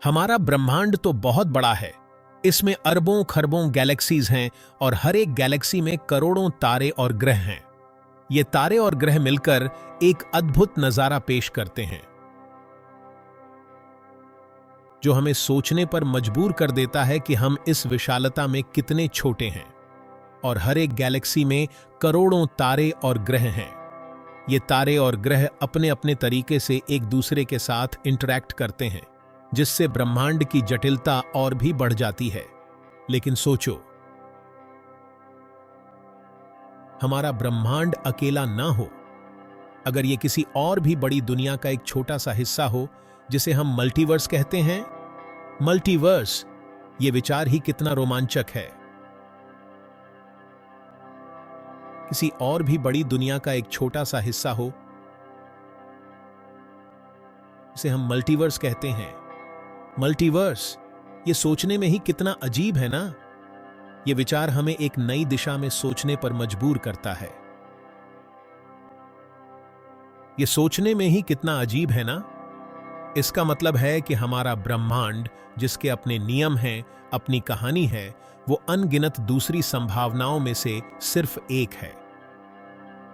हमारा ब्रह्मांड तो बहुत बड़ा है। इसमें अरबों खरबों गैलेक्सीज हैं और हर एक गैलेक्सी में करोड़ों तारे और ग्रह हैं। ये तारे और ग्रह मिलकर एक अद्भुत नजारा पेश करते हैं जो हमें सोचने पर मजबूर कर देता है कि हम इस विशालता में कितने छोटे हैं। और हर एक गैलेक्सी में करोड़ों तारे और ग्रह हैं। ये तारे और ग्रह अपने अपने तरीके से एक दूसरे के साथ इंटरैक्ट करते हैं, जिससे ब्रह्मांड की जटिलता और भी बढ़ जाती है। लेकिन सोचो, हमारा ब्रह्मांड अकेला ना हो, अगर ये किसी और भी बड़ी दुनिया का एक छोटा सा हिस्सा हो, जिसे हम मल्टीवर्स कहते हैं। मल्टीवर्स, ये विचार ही कितना रोमांचक है। किसी और भी बड़ी दुनिया का एक छोटा सा हिस्सा हो, जिसे हम मल्टीवर्स कहते हैं। मल्टीवर्स, ये सोचने में ही कितना अजीब है ना। ये विचार हमें एक नई दिशा में सोचने पर मजबूर करता है। ये सोचने में ही कितना अजीब है ना। इसका मतलब है कि हमारा ब्रह्मांड, जिसके अपने नियम हैं, अपनी कहानी है, वो अनगिनत दूसरी संभावनाओं में से सिर्फ एक है।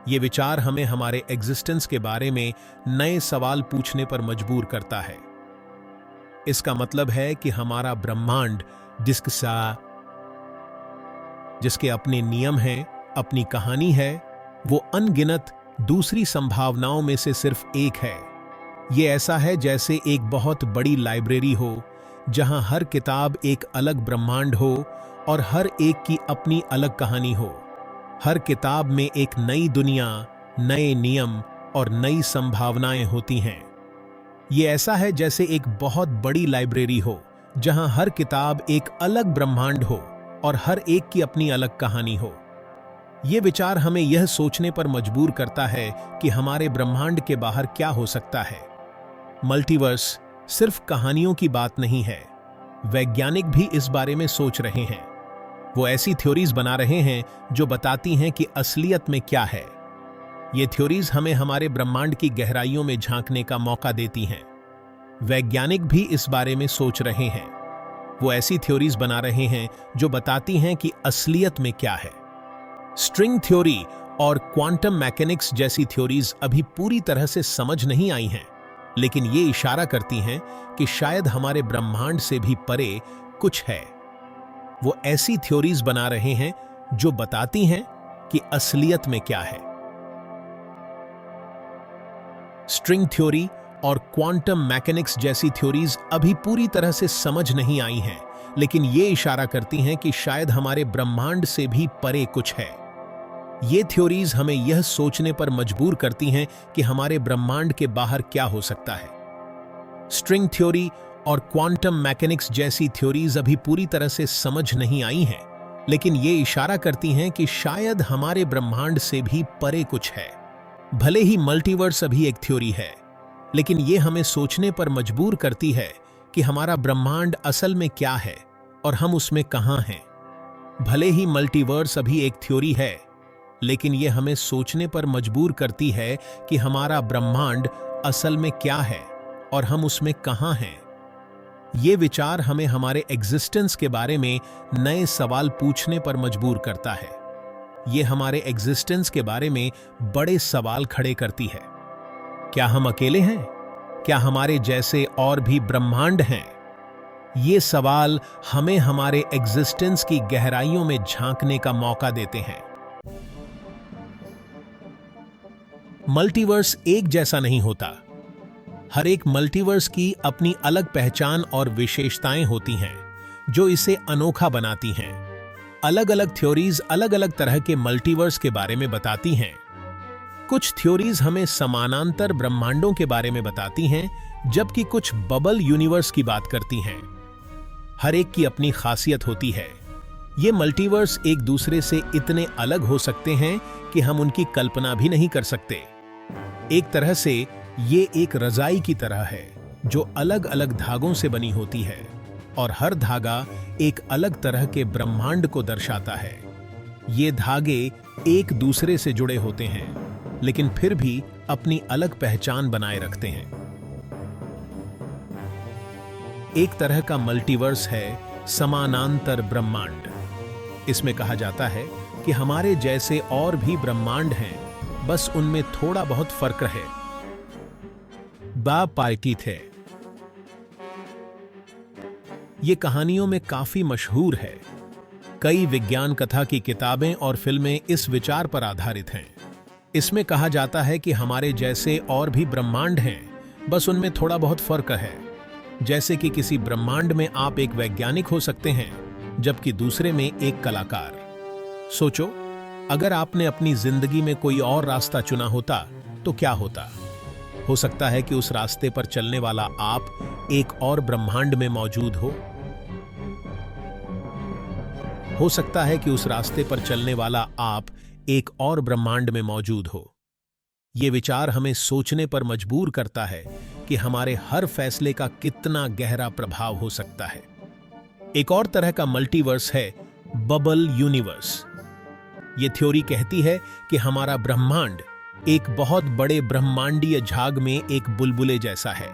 ये विचार हमें हमारे एग्जिस्टेंस के बारे में नए सवाल पूछने पर मजबूर करता है। इसका मतलब है कि हमारा ब्रह्मांड, जिसके अपने नियम हैं, अपनी कहानी है, वो अनगिनत दूसरी संभावनाओं में से सिर्फ एक है। ये ऐसा है जैसे एक बहुत बड़ी लाइब्रेरी हो, जहां हर किताब एक अलग ब्रह्मांड हो और हर एक की अपनी अलग कहानी हो। हर किताब में एक नई दुनिया, नए नियम और नई संभावनाएं होती हैं। ये ऐसा है जैसे एक बहुत बड़ी लाइब्रेरी हो, जहां हर किताब एक अलग ब्रह्मांड हो और हर एक की अपनी अलग कहानी हो। ये विचार हमें यह सोचने पर मजबूर करता है कि हमारे ब्रह्मांड के बाहर क्या हो सकता है। मल्टीवर्स सिर्फ कहानियों की बात नहीं है। वैज्ञानिक भी इस बारे में सोच रहे हैं। वो ऐसी थ्योरीज बना रहे हैं जो बताती हैं कि असलियत में क्या है। ये थ्योरीज हमें हमारे ब्रह्मांड की गहराइयों में झांकने का मौका देती हैं। वैज्ञानिक भी इस बारे में सोच रहे हैं। वो ऐसी थ्योरीज बना रहे हैं जो बताती हैं कि असलियत में क्या है। स्ट्रिंग थ्योरी और क्वांटम मैकेनिक्स जैसी थ्योरीज अभी पूरी तरह से समझ नहीं आई हैं, लेकिन ये इशारा करती हैं कि शायद हमारे ब्रह्मांड से भी परे कुछ है। वो ऐसी थ्योरीज बना रहे हैं जो बताती हैं कि असलियत में क्या है। स्ट्रिंग थ्योरी और क्वांटम मैकेनिक्स जैसी थ्योरीज अभी पूरी तरह से समझ नहीं आई हैं, लेकिन ये इशारा करती हैं कि शायद हमारे ब्रह्मांड से भी परे कुछ है। ये थ्योरीज हमें यह सोचने पर मजबूर करती हैं कि हमारे ब्रह्मांड के बाहर क्या हो सकता है। स्ट्रिंग थ्योरी और क्वांटम मैकेनिक्स जैसी थ्योरीज अभी पूरी तरह से समझ नहीं आई हैं, लेकिन ये इशारा करती हैं कि शायद हमारे ब्रह्मांड से भी परे कुछ है। भले ही मल्टीवर्स अभी एक थ्योरी है, लेकिन ये हमें सोचने पर मजबूर करती है कि हमारा ब्रह्मांड असल में क्या है और हम उसमें कहां हैं। भले ही मल्टीवर्स अभी एक थ्योरी है, लेकिन ये हमें सोचने पर मजबूर करती है कि हमारा ब्रह्मांड असल में क्या है और हम उसमें कहां हैं। ये विचार हमें हमारे एग्जिस्टेंस के बारे में नए सवाल पूछने पर मजबूर करता है। ये हमारे एग्जिस्टेंस के बारे में बड़े सवाल खड़े करती है। क्या हम अकेले हैं? क्या हमारे जैसे और भी ब्रह्मांड हैं? ये सवाल हमें हमारे एग्जिस्टेंस की गहराइयों में झांकने का मौका देते हैं। मल्टीवर्स एक जैसा नहीं होता। हर एक मल्टीवर्स की अपनी अलग पहचान और विशेषताएं होती हैं, जो इसे अनोखा बनाती हैं। अलग अलग थ्योरीज अलग अलग तरह के मल्टीवर्स के बारे में बताती हैं। कुछ थ्योरीज हमें समानांतर ब्रह्मांडों के बारे में बताती हैं, जबकि कुछ बबल यूनिवर्स की बात करती हैं। हर एक की अपनी खासियत होती है। ये मल्टीवर्स एक दूसरे से इतने अलग हो सकते हैं कि हम उनकी कल्पना भी नहीं कर सकते। एक तरह से ये एक रजाई की तरह है, जो अलग अलग धागों से बनी होती है, और हर धागा एक अलग तरह के ब्रह्मांड को दर्शाता है। ये धागे एक दूसरे से जुड़े होते हैं, लेकिन फिर भी अपनी अलग पहचान बनाए रखते हैं। एक तरह का मल्टीवर्स है समानांतर ब्रह्मांड। इसमें कहा जाता है कि हमारे जैसे और भी ब्रह्मांड हैं, बस उनमें थोड़ा बहुत फर्क है। पार्टी थे। ये कहानियों में काफी मशहूर है। कई विज्ञान कथा की किताबें और फिल्में इस विचार पर आधारित हैं। इसमें कहा जाता है कि हमारे जैसे और भी ब्रह्मांड हैं, बस उनमें थोड़ा बहुत फर्क है। जैसे कि किसी ब्रह्मांड में आप एक वैज्ञानिक हो सकते हैं, जबकि दूसरे में एक कलाकार। सोचो, अगर आपने अपनी जिंदगी में कोई और रास्ता चुना होता तो क्या होता? हो सकता है कि उस रास्ते पर चलने वाला आप एक और ब्रह्मांड में मौजूद हो सकता है कि उस रास्ते पर चलने वाला आप एक और ब्रह्मांड में मौजूद हो। यह विचार हमें सोचने पर मजबूर करता है कि हमारे हर फैसले का कितना गहरा प्रभाव हो सकता है। एक और तरह का मल्टीवर्स है बबल यूनिवर्स। यह थ्योरी कहती है कि हमारा ब्रह्मांड एक बहुत बड़े ब्रह्मांडीय झाग में एक बुलबुले जैसा है।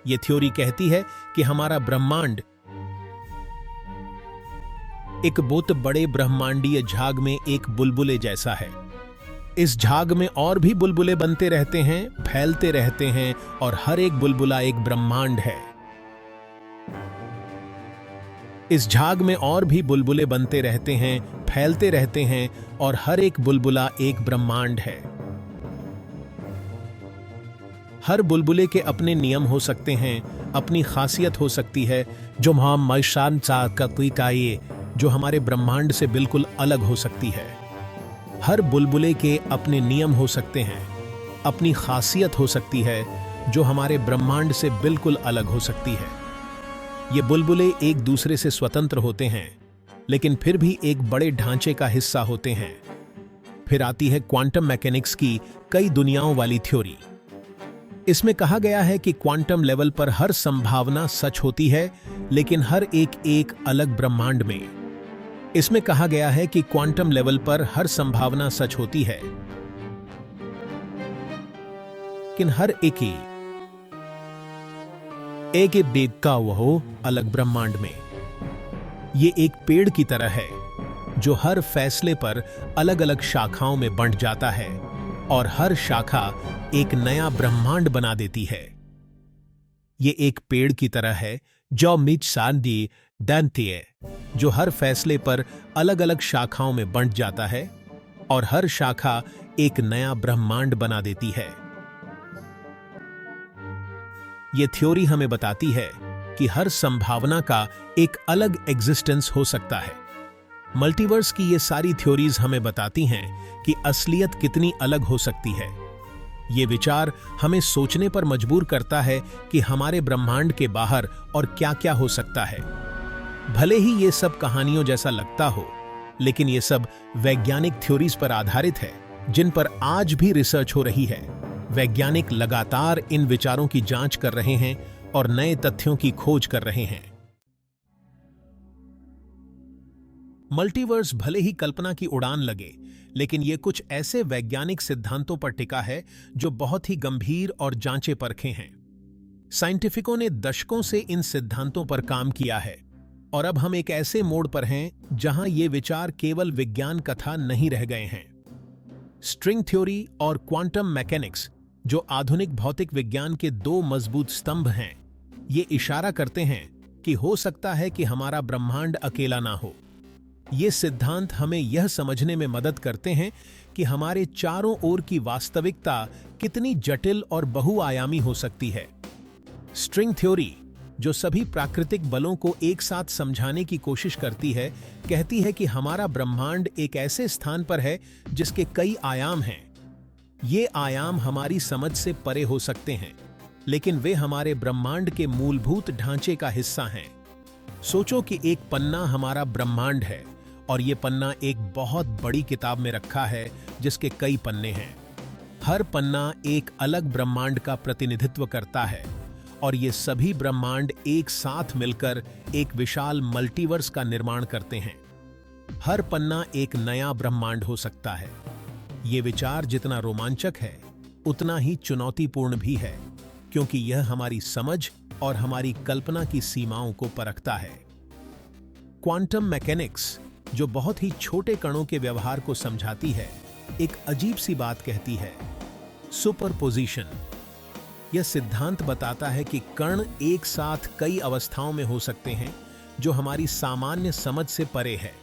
यह थ्योरी कहती है कि हमारा ब्रह्मांड एक बहुत बड़े ब्रह्मांडीय झाग में एक बुलबुले जैसा है। इस झाग में और भी बुलबुले बनते रहते हैं, फैलते रहते हैं, और हर एक बुलबुला एक ब्रह्मांड है। इस झाग में और भी बुलबुले बनते रहते हैं, फैलते रहते हैं, और हर एक बुलबुला एक ब्रह्मांड है। हर बुलबुले के अपने नियम हो सकते हैं, अपनी खासियत हो सकती है, जो जो हमारे ब्रह्मांड से बिल्कुल अलग हो सकती है। हर बुलबुले के अपने नियम हो सकते हैं, अपनी खासियत हो सकती है, जो हमारे ब्रह्मांड से बिल्कुल अलग हो सकती है। ये बुलबुले एक दूसरे से स्वतंत्र होते हैं, लेकिन फिर भी एक बड़े ढांचे का हिस्सा होते हैं। फिर आती है क्वांटम मैकेनिक्स की कई दुनियाओं वाली थ्योरी। इसमें कहा गया है कि क्वांटम लेवल पर हर संभावना सच होती है, लेकिन हर एक अलग ब्रह्मांड में। इसमें कहा गया है कि क्वांटम लेवल पर हर संभावना सच होती है, लेकिन हर एक बेग का वह अलग ब्रह्मांड में। ये एक पेड़ की तरह है, जो हर फैसले पर अलग अलग शाखाओं में बंट जाता है, और हर शाखा एक नया ब्रह्मांड बना देती है। ये एक पेड़ की तरह है जो मिच सांदी दंतिये, जो हर फैसले पर अलग अलग शाखाओं में बंट जाता है, और हर शाखा एक नया ब्रह्मांड बना देती है। यह थ्योरी हमें बताती है कि हर संभावना का एक अलग एग्जिस्टेंस हो सकता है। मल्टीवर्स की ये सारी थ्योरीज हमें बताती हैं कि असलियत कितनी अलग हो सकती है। ये विचार हमें सोचने पर मजबूर करता है कि हमारे ब्रह्मांड के बाहर और क्या-क्या हो सकता है। भले ही ये सब कहानियों जैसा लगता हो, लेकिन ये सब वैज्ञानिक थ्योरीज पर आधारित है, जिन पर आज भी रिसर्च हो रही है। वैज्ञानिक लगातार इन विचारों की जांच कर रहे हैं और नए तथ्यों की खोज कर रहे हैं। मल्टीवर्स भले ही कल्पना की उड़ान लगे, लेकिन यह कुछ ऐसे वैज्ञानिक सिद्धांतों पर टिका है जो बहुत ही गंभीर और जांचे परखे हैं। साइंटिफिकों ने दशकों से इन सिद्धांतों पर काम किया है, और अब हम एक ऐसे मोड़ पर हैं जहां ये विचार केवल विज्ञान कथा नहीं रह गए हैं। स्ट्रिंग थ्योरी और क्वांटम मैकेनिक्स, जो आधुनिक भौतिक विज्ञान के दो मजबूत स्तंभ हैं, ये इशारा करते हैं कि हो सकता है कि हमारा ब्रह्मांड अकेला ना हो। ये सिद्धांत हमें यह समझने में मदद करते हैं कि हमारे चारों ओर की वास्तविकता कितनी जटिल और बहुआयामी हो सकती है। स्ट्रिंग थ्योरी, जो सभी प्राकृतिक बलों को एक साथ समझाने की कोशिश करती है, कहती है कि हमारा ब्रह्मांड एक ऐसे स्थान पर है जिसके कई आयाम हैं। ये आयाम हमारी समझ से परे हो सकते हैं, लेकिन वे हमारे ब्रह्मांड के मूलभूत ढांचे का हिस्सा हैं। सोचो कि एक पन्ना हमारा ब्रह्मांड है, और ये पन्ना एक बहुत बड़ी किताब में रखा है जिसके कई पन्ने हैं। हर पन्ना एक अलग ब्रह्मांड का प्रतिनिधित्व करता है, और ये सभी ब्रह्मांड एक साथ मिलकर एक विशाल मल्टीवर्स का निर्माण करते हैं। हर पन्ना एक नया ब्रह्मांड हो सकता है। ये विचार जितना रोमांचक है, उतना ही चुनौतीपूर्ण भी है, क्योंकि यह हमारी समझ और हमारी कल्पना की सीमाओं को परखता है। क्वांटम मैकेनिक्स, जो बहुत ही छोटे कणों के व्यवहार को समझाती है, एक अजीब सी बात कहती है, सुपरपोजिशन। यह सिद्धांत बताता है कि कण एक साथ कई अवस्थाओं में हो सकते हैं, जो हमारी सामान्य समझ से परे है।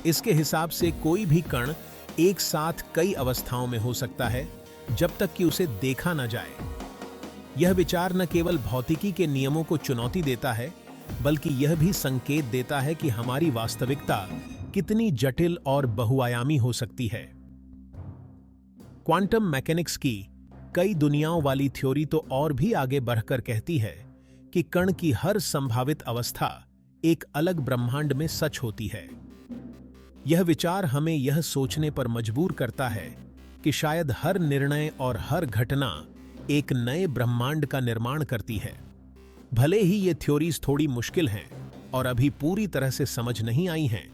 इसके हिसाब से कोई भी कण एक साथ कई अवस्थाओं में हो सकता है, जब तक कि उसे देखा न जाए। यह विचार न केवल भौतिकी के नियमों को चुनौती देता है, बल्कि यह भी संकेत देता है कि हमारी वास्तविकता कितनी जटिल और बहुआयामी हो सकती है। क्वांटम मैकेनिक्स की कई दुनियाओं वाली थ्योरी तो और भी आगे बढ़कर कहती है कि कण की हर संभावित अवस्था एक अलग ब्रह्मांड में सच होती है। यह विचार हमें यह सोचने पर मजबूर करता है कि शायद हर निर्णय और हर घटना एक नए ब्रह्मांड का निर्माण करती है। भले ही ये थ्योरीज थोड़ी मुश्किल हैं और अभी पूरी तरह से समझ नहीं आई हैं,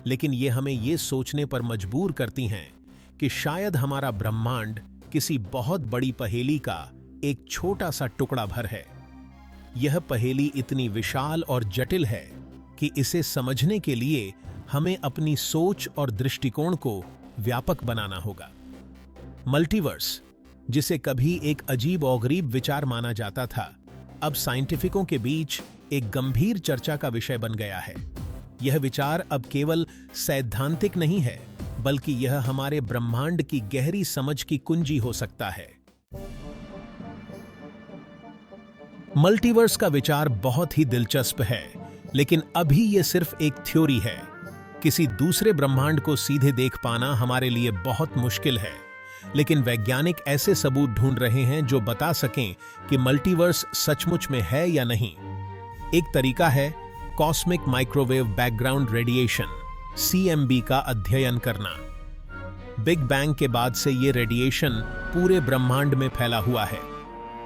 लेकिन ये हमें ये सोचने पर मजबूर करती हैं कि शायद हमारा ब्रह्मांड किसी बहुत बड़ी पहेली का एक छोटा सा टुकड़ा भर है। यह पहेली इतनी विशाल और जटिल है कि इसे समझने के लिए हमें अपनी सोच और दृष्टिकोण को व्यापक बनाना होगा। मल्टीवर्स, जिसे कभी एक अजीब और गरीब विचार माना जाता था, अब साइंटिफिकों के बीच एक गंभीर चर्चा का विषय बन गया है। यह विचार अब केवल सैद्धांतिक नहीं है, बल्कि यह हमारे ब्रह्मांड की गहरी समझ की कुंजी हो सकता है। मल्टीवर्स का विचार बहुत ही दिलचस्प है, लेकिन अभी यह सिर्फ एक थ्योरी है। किसी दूसरे ब्रह्मांड को सीधे देख पाना हमारे लिए बहुत मुश्किल है, लेकिन वैज्ञानिक ऐसे सबूत ढूंढ रहे हैं जो बता सकें कि मल्टीवर्स सचमुच में है या नहीं। एक तरीका है cosmic microwave background radiation (CMB) का अध्ययन करना। बिग बैंग के बाद से ये रेडिएशन पूरे ब्रह्मांड में फैला हुआ है।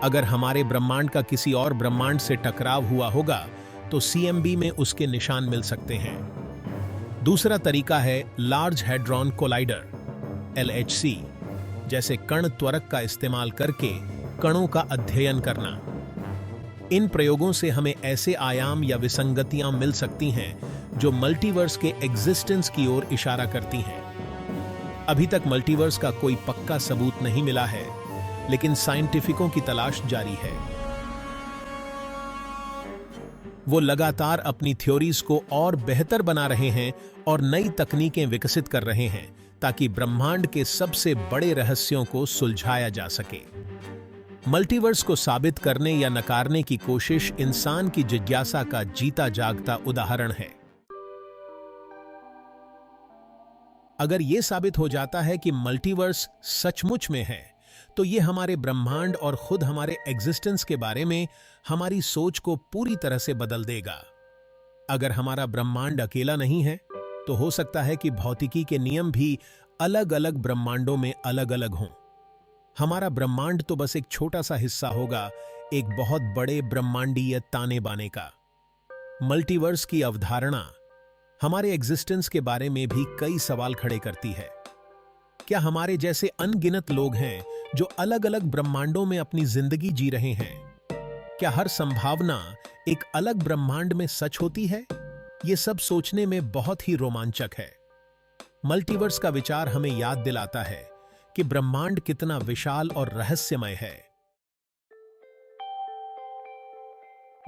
अगर हमारे ब्रह्मांड का किसी और ब्रह्मांड से टकराव हुआ होगा, तो CMB में उसके निशान मिल सकते हैं। दूसरा तरीका है लार्ज हैड्रॉन कोलाइडर (LHC) जैसे कण त्वरक का इस्तेमाल करके कणों का अध्ययन करना। इन प्रयोगों से हमें ऐसे आयाम या विसंगतियां मिल सकती हैं जो मल्टीवर्स के एग्जिस्टेंस की ओर इशारा करती हैं। अभी तक मल्टीवर्स का कोई पक्का सबूत नहीं मिला है, लेकिन साइंटिफिकों की तलाश जारी है। वो लगातार अपनी थ्योरीज को और बेहतर बना रहे हैं और नई तकनीकें विकसित कर रहे हैं, ताकि ब्रह्मांड के सबसे बड़े रहस्यों को सुलझाया जा सके। मल्टीवर्स को साबित करने या नकारने की कोशिश इंसान की जिज्ञासा का जीता जागता उदाहरण है। अगर यह साबित हो जाता है कि मल्टीवर्स सचमुच में है, तो यह हमारे ब्रह्मांड और खुद हमारे एग्जिस्टेंस के बारे में हमारी सोच को पूरी तरह से बदल देगा। अगर हमारा ब्रह्मांड अकेला नहीं है, तो हो सकता है कि भौतिकी के नियम भी अलग अलग ब्रह्मांडों में अलग अलग हों। हमारा ब्रह्मांड तो बस एक छोटा सा हिस्सा होगा एक बहुत बड़े ब्रह्मांडीय ताने बाने का। मल्टीवर्स की अवधारणा हमारे एग्जिस्टेंस के बारे में भी कई सवाल खड़े करती है। क्या हमारे जैसे अनगिनत लोग हैं जो अलग अलग ब्रह्मांडों में अपनी जिंदगी जी रहे हैं? क्या हर संभावना एक अलग ब्रह्मांड में सच होती है? ये सब सोचने में बहुत ही रोमांचक है। मल्टीवर्स का विचार हमें याद दिलाता है कि ब्रह्मांड कितना विशाल और रहस्यमय है।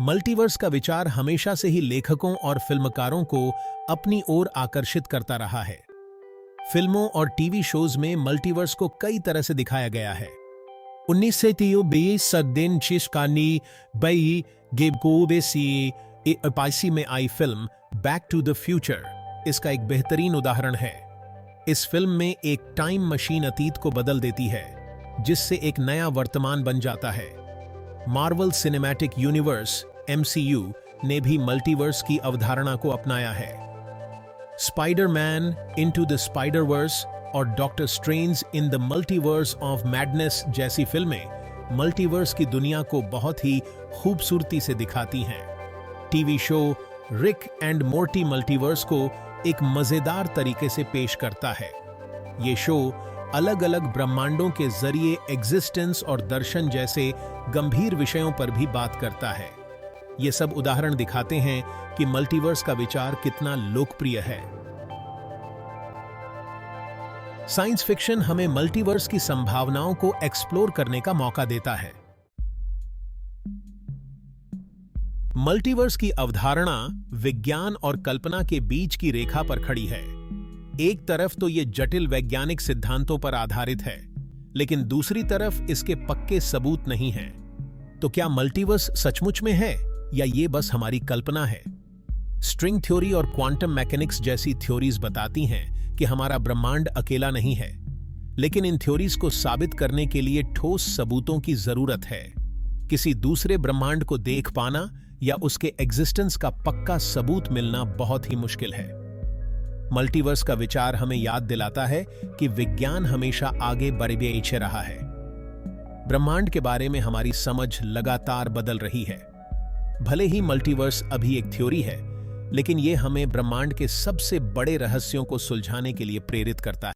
मल्टीवर्स का विचार हमेशा से ही लेखकों और फिल्मकारों को अपनी ओर आकर्षित करता रहा है। फिल्मों और टीवी शोज में मल्टीवर्स को कई तरह से दिखाया गया है। 1983 में आई film Back to the Future इसका एक बेहतरीन उदाहरण है। इस फिल्म में एक टाइम मशीन अतीत को बदल देती है, जिससे एक नया वर्तमान बन जाता है। मार्वल सिनेमैटिक यूनिवर्स (MCU) ने भी मल्टीवर्स की अवधारणा को अपनाया है। स्पाइडरमैन इनटू द स्पाइडरवर्स और doctor strange in the multiverse of madness जैसी फिल्में मल्टीवर्स की दुनिया को बहुत ही खूबसूरती से दिखाती हैं। TV show Rick and Morte multiverse को एक मजेदार तरीके से पेश करता है। ये शो अलग अलग ब्रह्मांडों के जरिए एग्जिस्टेंस और दर्शन जैसे गंभीर विषयों पर भी बात करता है। ये सब उदाहरण दिखाते हैं कि मल्टीवर्स का विचार कितना लोकप्रिय है। साइंस फिक्शन हमें मल्टीवर्स की संभावनाओं को एक्सप्लोर करने का मौका देता है। मल्टीवर्स की अवधारणा विज्ञान और कल्पना के बीच की रेखा पर खड़ी है। एक तरफ तो ये जटिल वैज्ञानिक सिद्धांतों पर आधारित है, लेकिन दूसरी तरफ इसके पक्के सबूत नहीं हैं। तो क्या मल्टीवर्स सचमुच में है या ये बस हमारी कल्पना है? स्ट्रिंग थ्योरी और क्वांटम मैकेनिक्स जैसी थ्योरीज बताती हैं कि हमारा ब्रह्मांड अकेला नहीं है, लेकिन इन थ्योरीज को साबित करने के लिए ठोस सबूतों की जरूरत है। किसी दूसरे ब्रह्मांड को देख पाना या उसके एग्जिस्टेंस का पक्का सबूत मिलना बहुत ही मुश्किल है। मल्टीवर्स का विचार हमें याद दिलाता है कि विज्ञान हमेशा आगे बढ़ते रहा है। ब्रह्मांड के बारे में हमारी समझ लगातार बदल रही है। भले ही मल्टीवर्स अभी एक थ्योरी है, लेकिन यह हमें ब्रह्मांड के सबसे बड़े रहस्यों को सुलझाने के लिए प्रेरित करता है।